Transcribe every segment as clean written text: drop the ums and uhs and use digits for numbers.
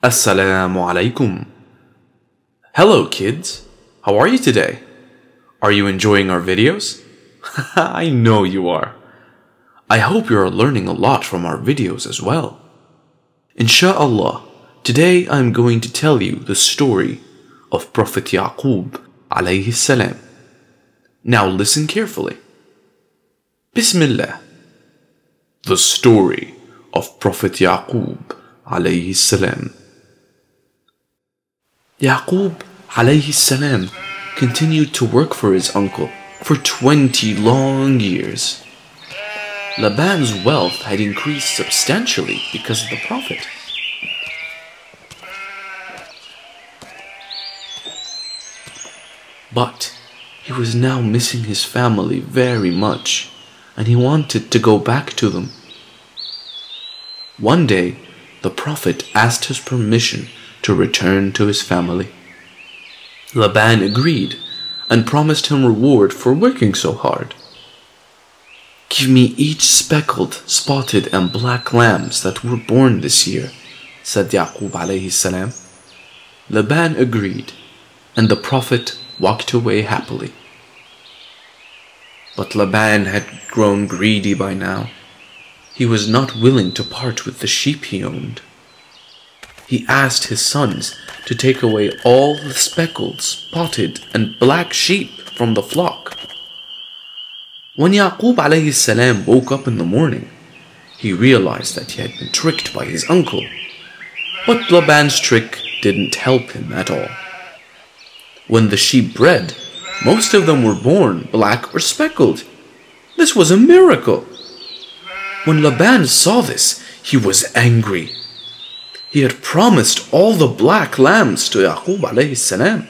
AssalamuAlaikum. Hello kids, how are you today? Are you enjoying our videos? I know you are. I hope you are learning a lot from our videos as well. Insha'Allah, today I am going to tell you the story of Prophet Yaqub alayhi salam. Now listen carefully. Bismillah. The story of Prophet Yaqub alayhi salam. Yaqub alayhi salam continued to work for his uncle for 20 long years. Laban's wealth had increased substantially because of the Prophet. But he was now missing his family very much, and he wanted to go back to them. One day, the Prophet asked his permission to return to his family. Laban agreed and promised him reward for working so hard. "Give me each speckled, spotted and black lambs that were born this year," said Yaqub alayhi salam. Laban agreed, and the Prophet walked away happily. But Laban had grown greedy by now. He was not willing to part with the sheep he owned. He asked his sons to take away all the speckled, spotted and black sheep from the flock. When Yaqub alayhi salam woke up in the morning, he realized that he had been tricked by his uncle. But Laban's trick didn't help him at all. When the sheep bred, most of them were born black or speckled. This was a miracle. When Laban saw this, he was angry. He had promised all the black lambs to Yaqub alayhi salam.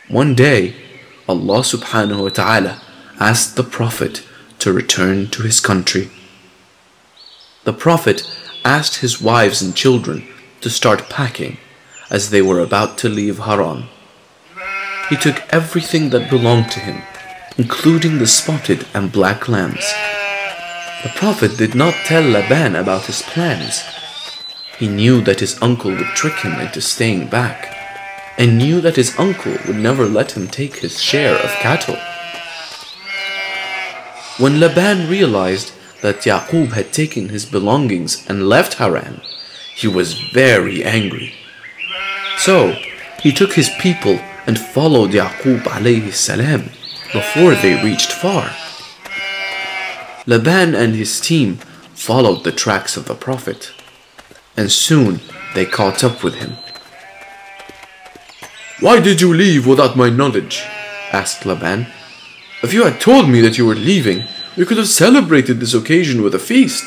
One day, Allah subhanahu wa ta'ala asked the Prophet to return to his country. The Prophet asked his wives and children to start packing as they were about to leave Haran. He took everything that belonged to him, including the spotted and black lambs. The Prophet did not tell Laban about his plans. He knew that his uncle would trick him into staying back, and knew that his uncle would never let him take his share of cattle. When Laban realized that Yaqub had taken his belongings and left Haran, he was very angry. So he took his people and followed Yaqub alayhi salam before they reached far. Laban and his team followed the tracks of the Prophet, and soon they caught up with him. "Why did you leave without my knowledge?" asked Laban. "If you had told me that you were leaving, we could have celebrated this occasion with a feast,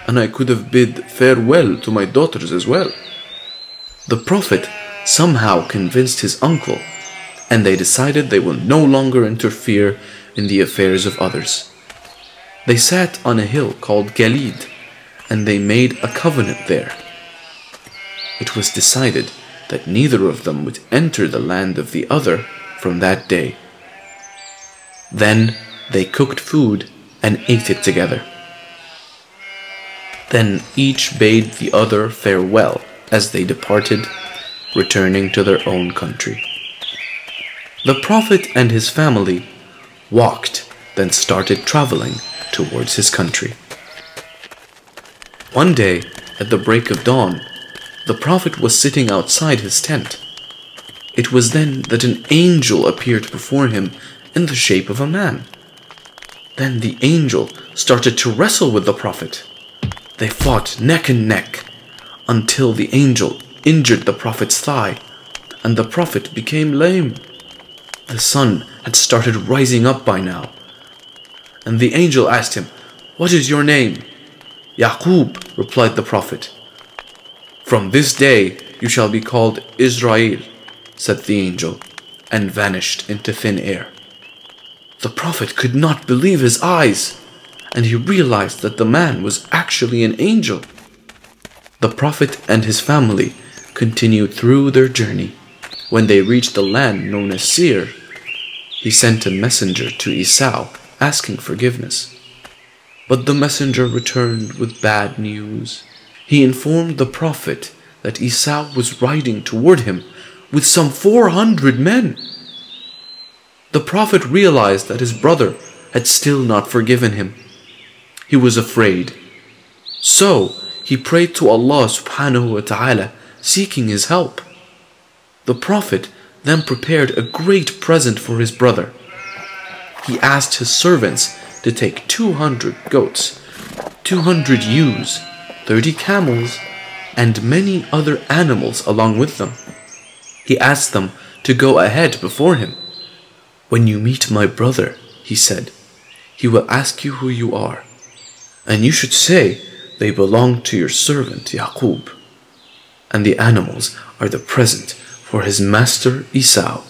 and I could have bid farewell to my daughters as well." The Prophet somehow convinced his uncle, and they decided they will no longer interfere in the affairs of others. They sat on a hill called Galid, and they made a covenant there. It was decided that neither of them would enter the land of the other from that day. Then they cooked food and ate it together. Then each bade the other farewell as they departed, returning to their own country. The Prophet and his family walked, then started traveling towards his country. One day, at the break of dawn, the Prophet was sitting outside his tent. It was then that an angel appeared before him in the shape of a man. Then the angel started to wrestle with the Prophet. They fought neck and neck until the angel injured the Prophet's thigh, and the Prophet became lame. The sun had started rising up by now, and the angel asked him, "What is your name?" "Yaqub," replied the Prophet. "From this day you shall be called Israel," said the angel, and vanished into thin air. The Prophet could not believe his eyes, and he realized that the man was actually an angel. The Prophet and his family continued through their journey. When they reached the land known as Seir, he sent a messenger to Esau asking forgiveness. But the messenger returned with bad news. He informed the Prophet that Esau was riding toward him with some 400 men. The Prophet realized that his brother had still not forgiven him. He was afraid. So he prayed to Allah subhanahu wa ta'ala, seeking his help. The Prophet then prepared a great present for his brother. He asked his servants to take 200 goats, 200 ewes, 30 camels, and many other animals along with them. He asked them to go ahead before him. "When you meet my brother," he said, "he will ask you who you are, and you should say they belong to your servant Yaqub, and the animals are the present for his master Esau."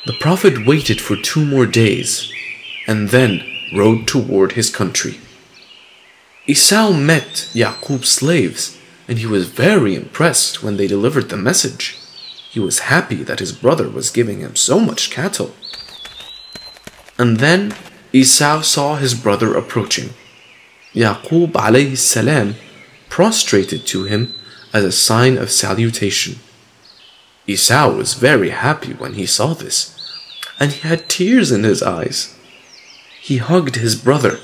The Prophet waited for 2 more days, and then rode toward his country. Esau met Yaqub's slaves, and he was very impressed when they delivered the message. He was happy that his brother was giving him so much cattle. And then Esau saw his brother approaching. Yaqub alayhi salam prostrated to him as a sign of salutation. Esau was very happy when he saw this, and he had tears in his eyes. He hugged his brother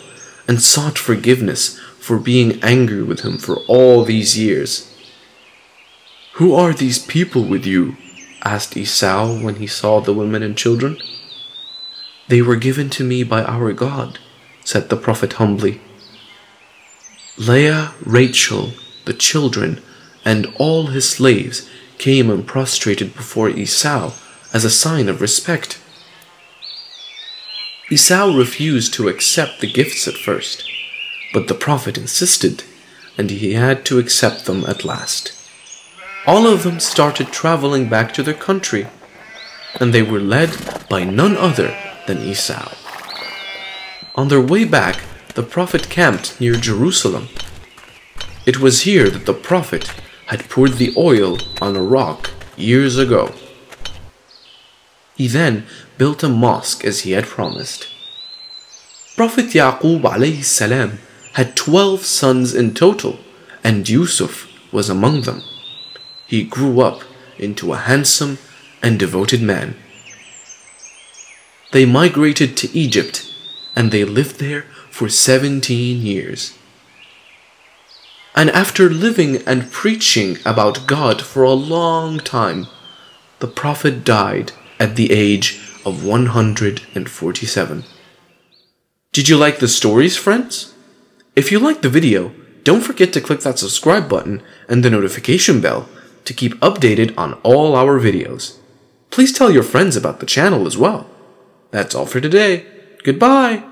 and sought forgiveness for being angry with him for all these years. "Who are these people with you?" asked Esau when he saw the women and children. "They were given to me by our God," said the Prophet humbly. Leah, Rachel, the children, and all his slaves came and prostrated before Esau as a sign of respect. Esau refused to accept the gifts at first, but the Prophet insisted, and he had to accept them at last. All of them started traveling back to their country, and they were led by none other than Esau. On their way back, the Prophet camped near Jerusalem. It was here that the Prophet had poured the oil on a rock years ago. He then built a mosque as he had promised. Prophet Yaqub alayhi salam had 12 sons in total, and Yusuf was among them. He grew up into a handsome and devoted man. They migrated to Egypt, and they lived there for 17 years. And after living and preaching about God for a long time, the Prophet died at the age of 147. Did you like the stories, friends? If you liked the video, don't forget to click that subscribe button and the notification bell to keep updated on all our videos. Please tell your friends about the channel as well. That's all for today. Goodbye!